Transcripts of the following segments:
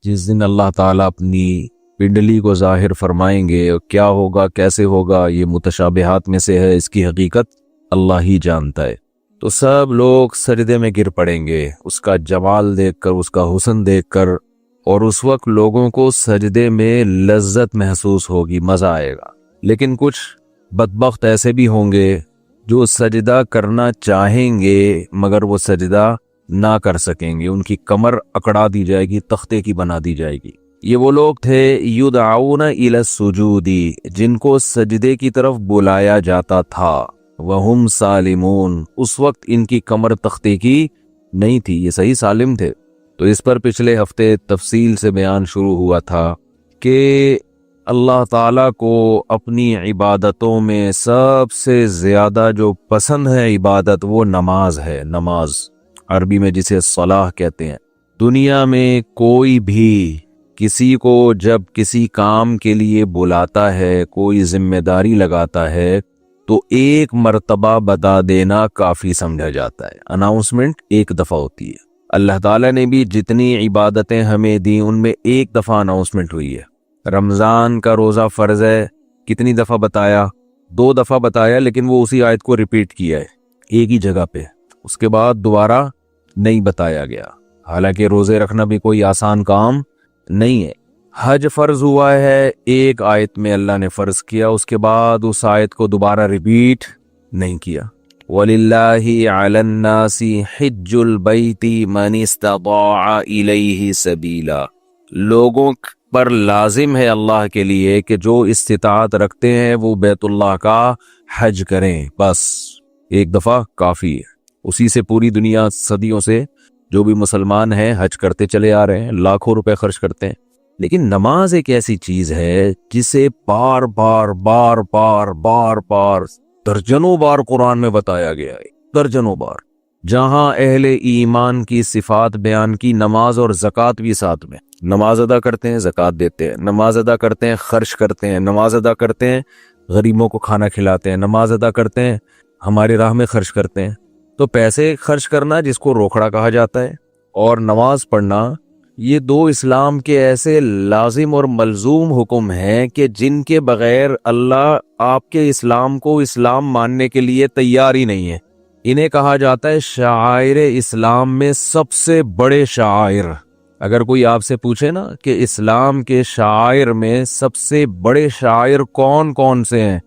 جس دن اللہ تعالیٰ اپنی پنڈلی کو ظاہر فرمائیں گے، کیا ہوگا کیسے ہوگا یہ متشابہات میں سے ہے، اس کی حقیقت اللہ ہی جانتا ہے۔ تو سب لوگ سجدے میں گر پڑیں گے اس کا جمال دیکھ کر، اس کا حسن دیکھ کر، اور اس وقت لوگوں کو سجدے میں لذت محسوس ہوگی، مزہ آئے گا۔ لیکن کچھ بدبخت ایسے بھی ہوں گے جو سجدہ کرنا چاہیں گے مگر وہ سجدہ نہ کر سکیں گے، ان کی کمر اکڑا دی جائے گی، تختے کی بنا دی جائے گی۔ یہ وہ لوگ تھے یدعون الی السجود، جن کو سجدے کی طرف بلایا جاتا تھا، وہم سالمون، اس وقت ان کی کمر تختے کی نہیں تھی، یہ صحیح سالم تھے۔ تو اس پر پچھلے ہفتے تفصیل سے بیان شروع ہوا تھا کہ اللہ تعالیٰ کو اپنی عبادتوں میں سب سے زیادہ جو پسند ہے عبادت وہ نماز ہے، نماز عربی میں جسے صلاح کہتے ہیں۔ دنیا میں کوئی بھی کسی کو جب کسی کام کے لیے بلاتا ہے، کوئی ذمہ داری لگاتا ہے تو ایک مرتبہ بتا دینا کافی سمجھا جاتا ہے، اناؤنسمنٹ ایک دفعہ ہوتی ہے۔ اللہ تعالیٰ نے بھی جتنی عبادتیں ہمیں دیں ان میں ایک دفعہ اناؤنسمنٹ ہوئی ہے۔ رمضان کا روزہ فرض ہے، کتنی دفعہ بتایا؟ 2 دفعہ بتایا، لیکن وہ اسی آیت کو ریپیٹ کیا ہے ایک ہی جگہ پہ، اس کے بعد دوبارہ نہیں بتایا گیا۔ حالانکہ روزے رکھنا بھی کوئی آسان کام نہیں ہے۔ حج فرض ہوا ہے، ایک آیت میں اللہ نے فرض کیا، اس کے بعد اس آیت کو دوبارہ ریپیٹ نہیں کیا۔ وَلِلَّهِ عَلَى النَّاسِ حِجُّ الْبَيْتِ مَنِ اسْتَطَاعَ إِلَيْهِ سَبِيلًا، لوگوں پر لازم ہے اللہ کے لیے کہ جو استطاعت رکھتے ہیں وہ بیت اللہ کا حج کریں، بس ایک دفعہ کافی ہے۔ اسی سے پوری دنیا صدیوں سے جو بھی مسلمان ہیں حج کرتے چلے آ رہے ہیں، لاکھوں روپے خرچ کرتے ہیں۔ لیکن نماز ایک ایسی چیز ہے جسے بار بار بار بار بار بار درجنوں بار قرآن میں بتایا گیا ہے، درجنوں بار، جہاں اہل ایمان کی صفات بیان کی، نماز اور زکوٰۃ بھی ساتھ میں۔ نماز ادا کرتے ہیں، زکوٰۃ دیتے ہیں، نماز ادا کرتے ہیں، خرچ کرتے ہیں، نماز ادا کرتے ہیں، غریبوں کو کھانا کھلاتے ہیں، نماز ادا کرتے ہیں، ہماری راہ میں خرچ کرتے ہیں۔ تو پیسے خرچ کرنا جس کو روکڑا کہا جاتا ہے، اور نماز پڑھنا، یہ 2 اسلام کے ایسے لازم اور ملزوم حکم ہیں کہ جن کے بغیر اللہ آپ کے اسلام کو اسلام ماننے کے لیے تیار ہی نہیں ہے۔ انہیں کہا جاتا ہے شعائر اسلام میں سب سے بڑے شعائر۔ اگر کوئی آپ سے پوچھے نا کہ اسلام کے شعائر میں سب سے بڑے شعائر کون کون سے ہیں،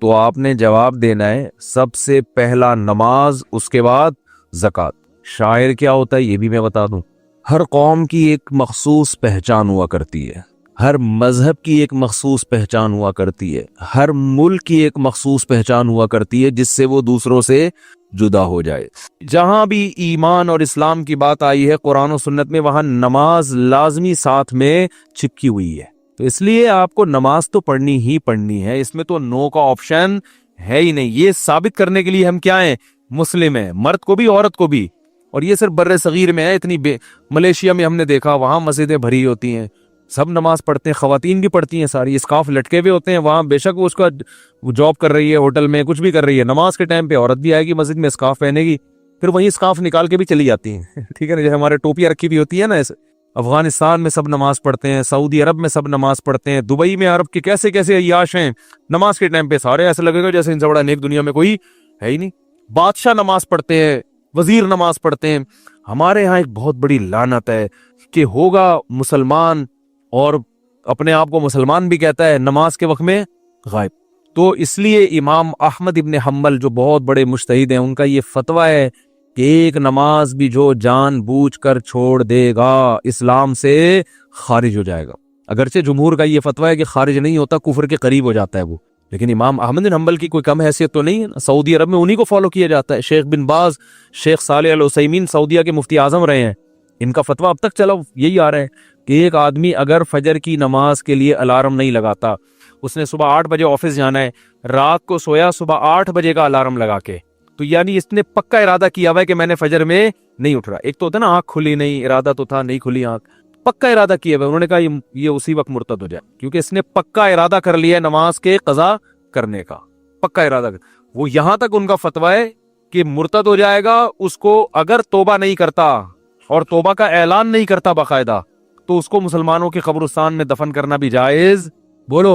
تو آپ نے جواب دینا ہے سب سے پہلا نماز، اس کے بعد زکوٰۃ۔ شاعر کیا ہوتا ہے یہ بھی میں بتا دوں۔ ہر قوم کی ایک مخصوص پہچان ہوا کرتی ہے، ہر مذہب کی ایک مخصوص پہچان ہوا کرتی ہے، ہر ملک کی ایک مخصوص پہچان ہوا کرتی ہے جس سے وہ دوسروں سے جدا ہو جائے۔ جہاں بھی ایمان اور اسلام کی بات آئی ہے قرآن و سنت میں، وہاں نماز لازمی ساتھ میں چپکی ہوئی ہے۔ تو اس لیے آپ کو نماز تو پڑھنی ہی پڑھنی ہے، اس میں تو نو کا آپشن ہے ہی نہیں۔ یہ ثابت کرنے کے لیے ہم کیا ہیں؟ مسلم ہیں، مرد کو بھی عورت کو بھی۔ اور یہ صرف بر صغیر میں ہے، اتنی ملیشیا میں ہم نے دیکھا، وہاں مسجدیں بھری ہوتی ہیں، سب نماز پڑھتے ہیں، خواتین بھی پڑھتی ہیں ساری، اسکارف لٹکے ہوئے ہوتے ہیں وہاں، بے شک وہ اس کا جاب کر رہی ہے، ہوٹل میں کچھ بھی کر رہی ہے، نماز کے ٹائم پہ عورت بھی آئے گی مسجد میں، اسکارف پہنے گی، پھر وہیں اسکارف نکال کے بھی چلی جاتی ہیں، ٹھیک ہے نا، جیسے ہمارے ٹوپیاں رکھی بھی ہوتی ہے نا ایسے۔ افغانستان میں سب نماز پڑھتے ہیں، سعودی عرب میں سب نماز پڑھتے ہیں، دبئی میں عرب کے کیسے کیسے عیاش ہیں، نماز کے ٹائم پہ سارے ایسے لگے گا جیسے ان سے بڑا نیک دنیا میں کوئی ہے ہی نہیں۔ بادشاہ نماز پڑھتے ہیں، وزیر نماز پڑھتے ہیں۔ ہمارے ہاں ایک بہت بڑی لعنت ہے کہ ہوگا مسلمان اور اپنے آپ کو مسلمان بھی کہتا ہے، نماز کے وقت میں غائب۔ تو اس لیے امام احمد ابن حنبل جو بہت بڑے مجتہد ہیں، ان کا یہ فتویٰ ہے کہ ایک نماز بھی جو جان بوجھ کر چھوڑ دے گا اسلام سے خارج ہو جائے گا۔ اگرچہ جمہور کا یہ فتویٰ ہے کہ خارج نہیں ہوتا، کفر کے قریب ہو جاتا ہے وہ، لیکن امام احمد بن حنبل کی کوئی کم حیثیت تو نہیں ہے۔ سعودی عرب میں انہی کو فالو کیا جاتا ہے۔ شیخ بن باز، شیخ صالح العثیمین سعودیہ کے مفتی اعظم رہے ہیں، ان کا فتویٰ اب تک چلا یہی آ رہا ہے کہ ایک آدمی اگر فجر کی نماز کے لیے الارم نہیں لگاتا، اس نے صبح 8 بجے آفس جانا ہے، رات کو سویا صبح 8 بجے کا الارم لگا کے، تو یعنی اس نے پکا ارادہ کیا ہوا ہے کہ میں نے فجر میں نہیں اٹھ رہا۔ ایک تو ہوتا ہے نا آنکھ کھلی نہیں، ارادہ تو تھا نہیں کھلی آنکھ، پکا ارادہ کیا ہوا ہے، انہوں نے کہا یہ اسی وقت مرتد ہو جائے، کیونکہ اس نے پکا ارادہ کر لیا ہے نماز کے قضا کرنے کا، پکا ارادہ وہ یہاں تک ان کا فتویٰ ہے کہ مرتد ہو جائے گا اس کو اگر توبہ نہیں کرتا اور توبہ کا اعلان نہیں کرتا باقاعدہ، تو उसको मुसलमानों के कब्रिस्तान में दफन करना भी जायज बोलो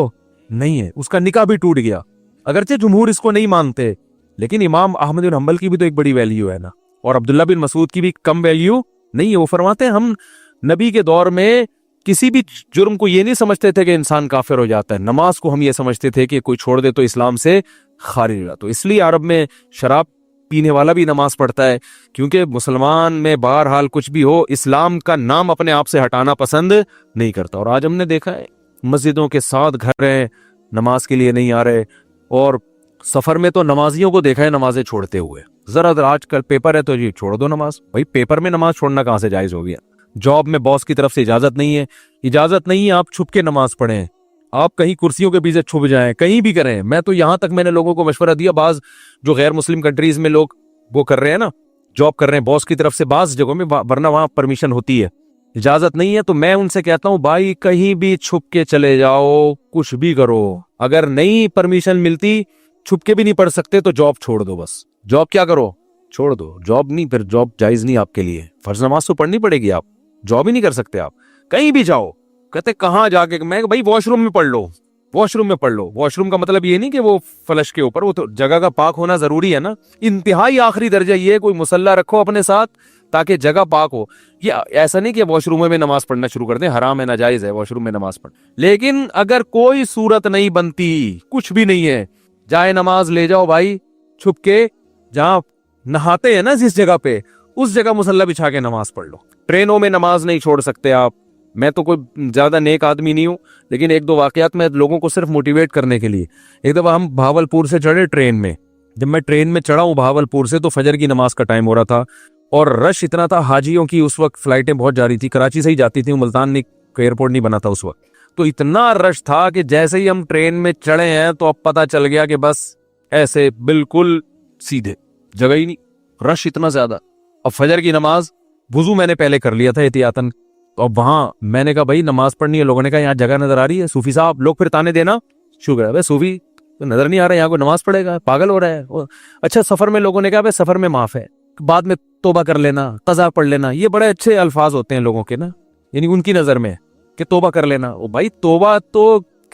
नहीं है, उसका निकाह भी टूट गया। अगरचे जमहूर इसको नहीं मानते, लेकिन इमाम अहमद बिन हंबल की भी तो एक बड़ी वैल्यू है ना, और अब्दुल्ला बिन मसूद की भी कम वैल्यू नहीं है। वो फरमाते हैं हम नबी के दौर में किसी भी जुर्म को ये नहीं समझते थे कि इंसान काफिर हो जाता है, नमाज को हम ये समझते थे कि कोई छोड़ दे तो इस्लाम से खारिज हो जाता। तो इसलिए अरब में शराब पीने वाला भी नमाज पढ़ता है, क्योंकि मुसलमान में बहरहाल कुछ भी हो इस्लाम का नाम अपने आप से हटाना पसंद नहीं करता। और आज हमने देखा है मस्जिदों के साथ घर हैं, नमाज के लिए नहीं आ रहे, और सफर में तो नमाजियों को देखा है नमाजें छोड़ते हुए। जरा आजकल पेपर है तो जी छोड़ दो नमाज, भाई पेपर में नमाज छोड़ना कहाँ से जायज हो गया। जॉब में बॉस की तरफ से इजाजत नहीं है, इजाजत नहीं है आप छुप के नमाज पढ़ें, आप कहीं कुर्सियों के पीछे छुप जाएं, कहीं भी करें। मैं तो यहां तक मैंने लोगों को मशवरा दिया, बाज जो गैर मुस्लिम कंट्रीज में लोग वो कर रहे हैं ना, जॉब कर रहे हैं बॉस की तरफ से बाज जगहों में, वरना वहां परमिशन होती है, इजाजत नहीं है, तो मैं उनसे कहता हूं भाई कहीं भी छुप के चले जाओ, कुछ भी करो। अगर नहीं परमिशन मिलती, छुप के भी नहीं पढ़ सकते, तो जॉब छोड़ दो। बस जॉब क्या करो, छोड़ दो। जॉब नहीं, फिर जॉब जायज नहीं आपके लिए। फर्ज नमाज तो पढ़नी पड़ेगी, आप जॉब ही नहीं कर सकते। आप कहीं भी जाओ, कहते कहाँ जाके, मैं भाई वॉशरूम में पढ़ लो, वॉशरूम में पढ़ लो। वॉशरूम का मतलब ये नहीं कि वो फ्लश के ऊपर, वो तो जगह का पाक होना जरूरी है ना। इंतहाई आखिरी दर्जा ये है कोई मुसल्ला रखो अपने साथ ताकि जगह पाक हो। ये ऐसा नहीं कि वॉशरूम में नमाज पढ़ना शुरू कर दें, हराम है, नाजायज है वॉशरूम में नमाज पढ़। लेकिन अगर कोई सूरत नहीं बनती, कुछ भी नहीं है, जाए नमाज ले जाओ भाई छुप के, जहां नहाते हैं ना जिस जगह पे, उस जगह मुसल्ला बिछा के नमाज पढ़ लो। ट्रेनों में नमाज नहीं छोड़ सकते आप। मैं तो कोई ज्यादा नेक आदमी नहीं हूं, लेकिन एक दो वाकयात में लोगों को सिर्फ मोटिवेट करने के लिए। एक दफा हम भावलपुर से चढ़े ट्रेन में, जब मैं ट्रेन में चढ़ा हूं भावलपुर से, तो फजर की नमाज का टाइम हो रहा था और रश इतना था, हाजियों की उस वक्त फ्लाइटें बहुत जा रही थी, कराची से ही जाती थी, मुल्तान एयरपोर्ट नहीं बना था उस वक्त। तो इतना रश था कि जैसे ही हम ट्रेन में चढ़े हैं तो अब पता चल गया कि बस ऐसे बिल्कुल सीधे, जगह ही नहीं, रश इतना ज्यादा। अब फजर की नमाज वुजू मैंने पहले कर लिया था एहतियातन, और वहां मैंने कहा भाई नमाज पढ़नी है। लोगों ने कहा यहाँ जगह नजर आ रही है, सूफी साहब। लोग फिर ताने देना शुरू कर, भाई सूफी तो नजर नहीं आ रहा है, यहाँ को नमाज पढ़ेगा, पागल हो रहा है। अच्छा सफर में लोगों ने कहा भाई सफर में माफ है, बाद में तोबा कर लेना, कज़ा पढ़ लेना। ये बड़े अच्छे अल्फाज होते हैं लोगों के ना, यानी उनकी नजर में कि तोबा कर लेना। ओ भाई तोबा तो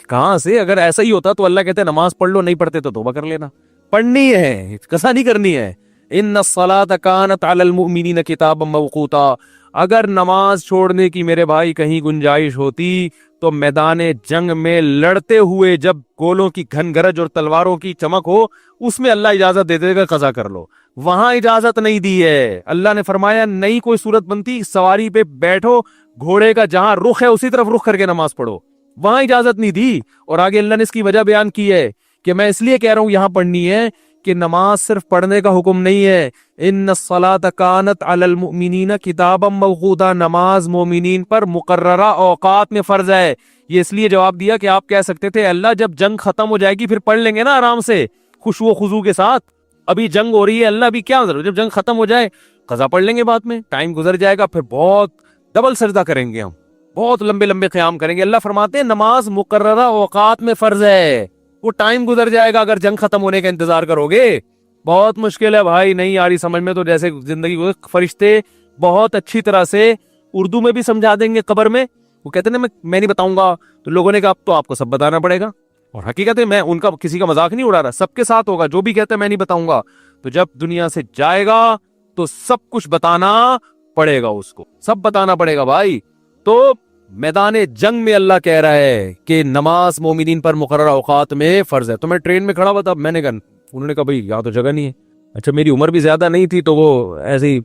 कहां से, अगर ऐसा ही होता तो अल्लाह कहते नमाज पढ़ लो, नहीं पढ़ते तो तोबा कर लेना। पढ़नी है, कसा नहीं करनी है। इन्नस्सलात कानत अलल मुमिनीन किताबम मौकूता। अगर नमाज छोड़ने की मेरे भाई कहीं गुंजाइश होती तो मैदान जंग में लड़ते हुए जब गोलों की घनगरज और तलवारों की चमक हो, उसमें अल्लाह इजाजत दे देगा कज़ा कर लो। वहां इजाजत नहीं दी है। अल्लाह ने फरमाया नहीं कोई सूरत बनती, सवारी पे बैठो, घोड़े का जहां रुख है उसी तरफ रुख करके नमाज पढ़ो, वहां इजाजत नहीं दी। और आगे अल्लाह ने इसकी वजह बयान की है कि मैं इसलिए कह रहा हूं यहां पढ़नी है कि नमाज सिर्फ पढ़ने का हुक्म नहीं है। इन्नस्सलात कानत अलल मुमिनीन किताबम मौकूता। नमाज मोमिनीन पर मुकर्ररा औकात में फर्ज है। ये इसलिए जवाब दिया कि आप कह सकते थे अल्लाह जब जंग खत्म हो जाएगी फिर पढ़ लेंगे ना आराम से खुशू खुजू के साथ, अभी जंग हो रही है, अल्लाह अभी क्या जरूरत, जब जंग खत्म हो जाए कज़ा पढ़ लेंगे, बाद में टाइम गुजर जाएगा, फिर बहुत डबल सजदा करेंगे, हम बहुत लंबे लंबे क़याम करेंगे। अल्लाह फरमाते हैं नमाज मुकर्ररा औकात में फर्ज है, वो टाइम गुजर जाएगा अगर जंग खत्म होने का इंतजार करोगे। बहुत मुश्किल है भाई, नहीं आ रही समझ में तो जैसे जिंदगी को फरिश्ते बहुत अच्छी तरह से उर्दू में भी समझा देंगे कब्र में। वो कहते हैं मैं नहीं बताऊंगा, तो लोगों ने कहा अब तो आपको सब बताना पड़ेगा। और हकीकत है मैं उनका किसी का मजाक नहीं उड़ा रहा, सबके साथ होगा। जो भी कहते हैं मैं नहीं बताऊंगा, तो जब दुनिया से जाएगा तो सब कुछ बताना पड़ेगा, उसको सब बताना पड़ेगा भाई। तो मैदान जंग में अल्लाह कह रहा है कि नमाज मोमिनीन पर मुकर्रर औकात में फर्ज है। तो मैं ट्रेन में खड़ा हुआ था, मैंने कहा, उन्होंने कहा भाई यहाँ तो जगह नहीं है। अच्छा मेरी उम्र भी ज्यादा नहीं थी, तो वो ऐसे ही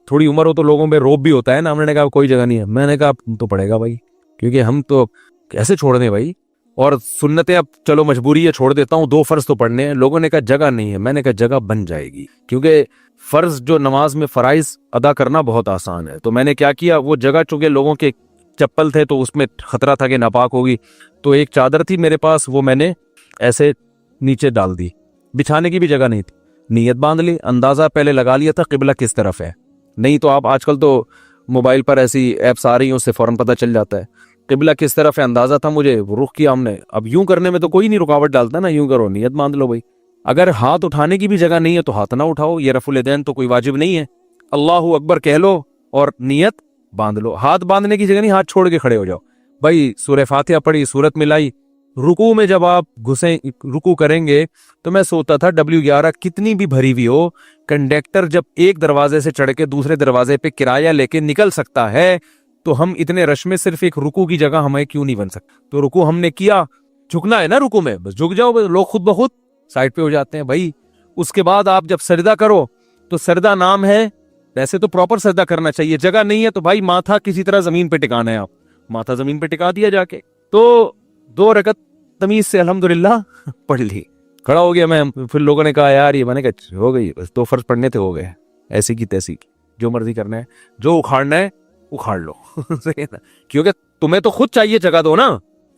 थोड़ी उम्र हो तो लोगों में रोब भी होता है ना। उन्होंने कहा कोई जगह नहीं है। मैंने कहा तो पड़ेगा भाई, क्योंकि हम तो कैसे छोड़ दें भाई। और सुन्नतें अब चलो मजबूरी है छोड़ देता हूँ, 2 फर्ज तो पढ़ने हैं। लोगों ने कहा जगह नहीं है। मैंने कहा जगह बन जाएगी, क्योंकि फर्ज जो नमाज में फराइज अदा करना बहुत आसान है। तो मैंने क्या किया, वो जगह चूंकि लोगों के चप्पल थे तो उसमें खतरा था कि नापाक होगी, तो एक चादर थी मेरे पास, वो मैंने ऐसे नीचे डाल दी, बिछाने की भी जगह नहीं थी। नीयत बांध ली, अंदाजा पहले लगा लिया था किबला किस तरफ है। नहीं तो आप आजकल तो मोबाइल पर ऐसी एप्स आ रही हैं, उससे फौरन पता चल जाता है किबला किस तरफ है। अंदाजा था मुझे, रुख किया हमने। अब यूं करने में तो कोई नहीं रुकावट डालता ना, यूं करो, नियत बांध लो भाई। अगर हाथ उठाने की भी जगह नहीं है तो हाथ ना उठाओ, ये रफुल यदैन तो कोई वाजिब नहीं है। अल्लाहू अकबर कह लो और नियत बांध लो, हाथ बांधने की जगह नहीं, हाथ छोड़ के खड़े हो जाओ भाई। सूरह फातिहा पढ़ी, सूरत मिलाई, रुकू में जब आप घुसे रुकू करेंगे तो मैं सोता था W11 कितनी भी भरी हुई हो, कंडक्टर जब एक दरवाजे से चढ़ के दूसरे दरवाजे पे किराया लेके निकल सकता है तो हम इतने रश में सिर्फ एक रुकू की जगह हमें क्यों नहीं बन सकता। तो रुकू हमने किया, झुकना है ना रुकू में, बस झुक जाओ, लोग खुद ब खुद साइड पे हो जाते हैं भाई। उसके बाद आप जब सजदा करो तो सजदा नाम है, वैसे तो प्रॉपर सजदा करना चाहिए, जगह नहीं है तो भाई माथा किसी तरह जमीन पे टिकाना है, आप माथा जमीन पे टिका दिया जाके। तो 2 रकत तमीज से अल्हम्दुलिल्लाह पढ़ ली, खड़ा हो गया मैं। फिर लोगों ने कहा यार ये, मैंने कहा हो गई, बस 2 फर्ज पढ़ने थे, हो गए, ऐसी की तैसी की, जो मर्जी करना है, जो उखाड़ना है उखाड़ लो सही है ना, क्योंकि तुम्हें तो खुद चाहिए जगह दो ना।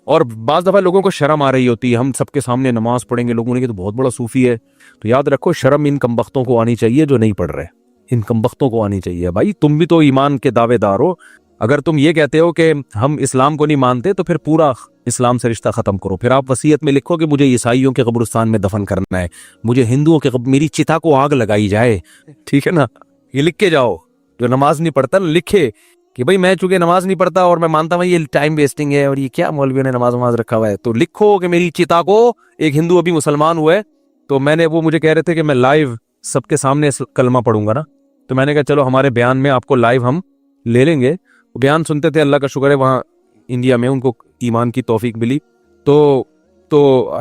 और बाज दफा लोगों को शर्म आ रही होती है, हम सबके सामने नमाज पढ़ेंगे, लोगों ने कि तो बहुत बड़ा सूफी है। तो याद रखो शर्म इन कमबख्तों को आनी चाहिए जो नहीं पढ़ रहे, इन कमबख्तों को आनी चाहिए भाई। तुम भी तो ईमान के दावेदार हो, अगर तुम ये कहते हो कि हम इस्लाम को नहीं मानते तो फिर पूरा इस्लाम से रिश्ता खत्म करो। फिर आप वसीयत में लिखो कि मुझे ईसाइयों के कब्रिस्तान में दफन करना है, मुझे हिंदुओं के मेरी चिता को आग लगाई जाए, ठीक है ना, ये लिख के जाओ। जो नमाज नहीं पढ़ता लिखे कि भाई मैं चूंकि नमाज नहीं पढ़ता और मैं मानता हूँ ये टाइम वेस्टिंग है और ये क्या मौलवियों ने नमाज रखा हुआ है, तो लिखो कि मेरी चिता को, एक हिंदू अभी मुसलमान हुआ है तो मैंने, वो मुझे कह रहे थे कि मैं लाइव सबके सामने कलमा पढ़ूंगा ना, तो मैंने कहा चलो हमारे बयान में आपको लाइव हम ले लेंगे। वो बयान सुनते थे, अल्लाह का शुक्र है वहाँ इंडिया में उनको ईमान की तौफीक मिली, तो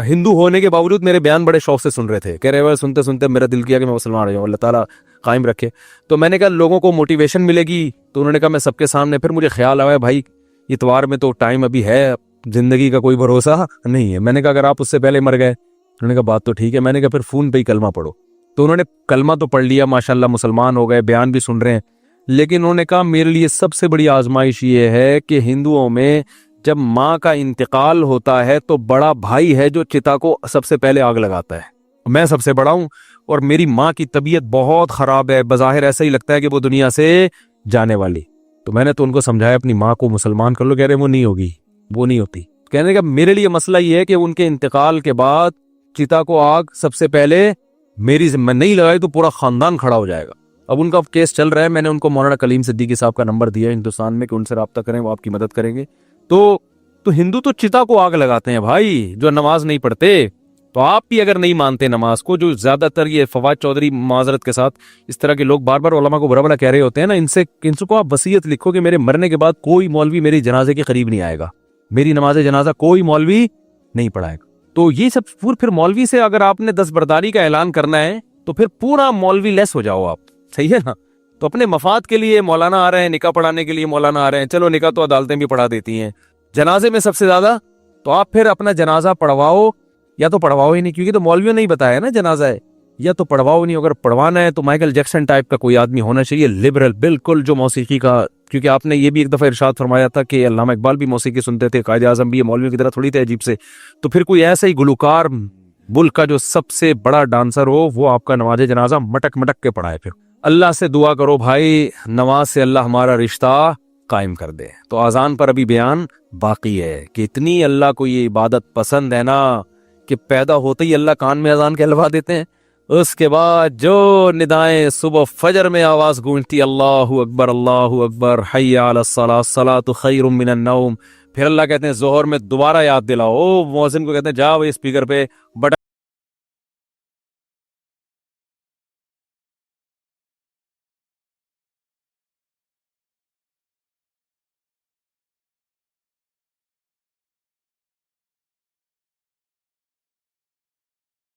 हिंदू होने के बावजूद मेरे बयान बड़े शौक से सुन रहे थे, कह रहे हुए सुनते सुनते मेरा दिल किया कि मैं मुसलमान हो जाऊँ, अल्लाह ताला कायम रखे। तो मैंने कहा लोगों को मोटिवेशन मिलेगी, तो उन्होंने कहा मैं सबके सामने। फिर मुझे ख्याल आया भाई इतवार में तो टाइम अभी है, जिंदगी का कोई भरोसा नहीं है। मैंने कहा अगर आप उससे पहले मर गए, उन्होंने कहा बात तो ठीक है। मैंने कहा फिर फोन पे ही कलमा पढ़ो, तो उन्होंने कलमा तो पढ़ लिया, माशाल्लाह मुसलमान हो गए, बयान भी सुन रहे हैं। लेकिन उन्होंने कहा मेरे लिए सबसे बड़ी आजमाइश ये है कि हिंदुओं में जब माँ का इंतकाल होता है तो बड़ा भाई है जो चिता को सबसे पहले आग लगाता है। मैं सबसे बड़ा हूं और मेरी माँ की तबीयत बहुत खराब है, बज़ाहिर ऐसा ही लगता है कि वो दुनिया से जाने वाली। तो मैंने तो उनको समझाया अपनी माँ को मुसलमान कर लो, कह रहे वो नहीं होगी, वो नहीं होती। कहने का मेरे लिए मसला ये है कि उनके इंतकाल के बाद चिता को आग सबसे पहले मेरी जिम्मे नहीं लगाई तो पूरा खानदान खड़ा हो जाएगा। अब उनका केस चल रहा है, मैंने उनको मौलाना कलीम सिद्दीकी साहब का नंबर दिया हिंदुस्तान में कि उनसे रब्ता करें, वो आपकी मदद करेंगे। तो हिंदू तो चिता को आग लगाते हैं भाई, जो नमाज नहीं पढ़ते। तो आप भी अगर नहीं मानते नमाज को, जो ज्यादातर ये फवाद चौधरी माजरत के साथ इस तरह के लोग बार बार उलमा को बुरा भला कह रहे होते हैं ना, इनको आप वसीयत लिखो कि मेरे मरने के बाद कोई मौलवी मेरी जनाजे के करीब नहीं आएगा, मेरी नमाज जनाजा कोई मौलवी नहीं पढ़ाएगा। तो ये सब फिर मौलवी से अगर आपने दस्तबरदारी का ऐलान करना है तो फिर पूरा मौलवी लेस हो जाओ आप, सही है ना। तो अपने मफाद के लिए मौलाना आ रहे हैं, निकाह पढ़ाने के लिए मौलाना आ रहे हैं, चलो निकाह तो अदालतें भी पढ़ा देती हैं, जनाजे में सबसे ज्यादा, तो आप फिर अपना जनाजा पढ़वाओ या तो पढ़वाओ ही नहीं, क्योंकि तो मौलवियों ने ही बताया ना जनाजा है, या तो पढ़वाओ नहीं। अगर पढ़वाना है तो माइकल जैक्सन टाइप का कोई आदमी होना चाहिए, लिबरल बिल्कुल, जो मौसीकी का, क्योंकि आपने ये भी एक दफा इरशाद फरमाया था कि अल्लामा इकबाल भी मौसीकी सुनते थे, कायदे आजम भी, ये मौलवियों की तरह थोड़ी थे अजीब से। तो फिर कोई ऐसा ही गुलकार मुल्क का जो सबसे बड़ा डांसर हो वो आपका नमाज जनाजा मटक मटक के पढ़ाए। फिर अल्लाह से दुआ करो भाई, नमाज से अल्लाह हमारा रिश्ता कायम कर दे। तो आजान पर अभी बयान बाकी है कि इतनी अल्लाह को ये इबादत पसंद है ना कि पैदा होते ही अल्लाह कान में अजान कहलवा देते हैं। उसके बाद जो निदाएं सुबह फजर में आवाज गूंजती अल्लाहु अकबर हय्या अलस सलाह सलातु खैरुम मिनन नौम, फिर अल्लाह कहते हैं जोहर में दोबारा याद दिलाओ, मुअज्जिन को कहते हैं जाओ स्पीकर पे बटन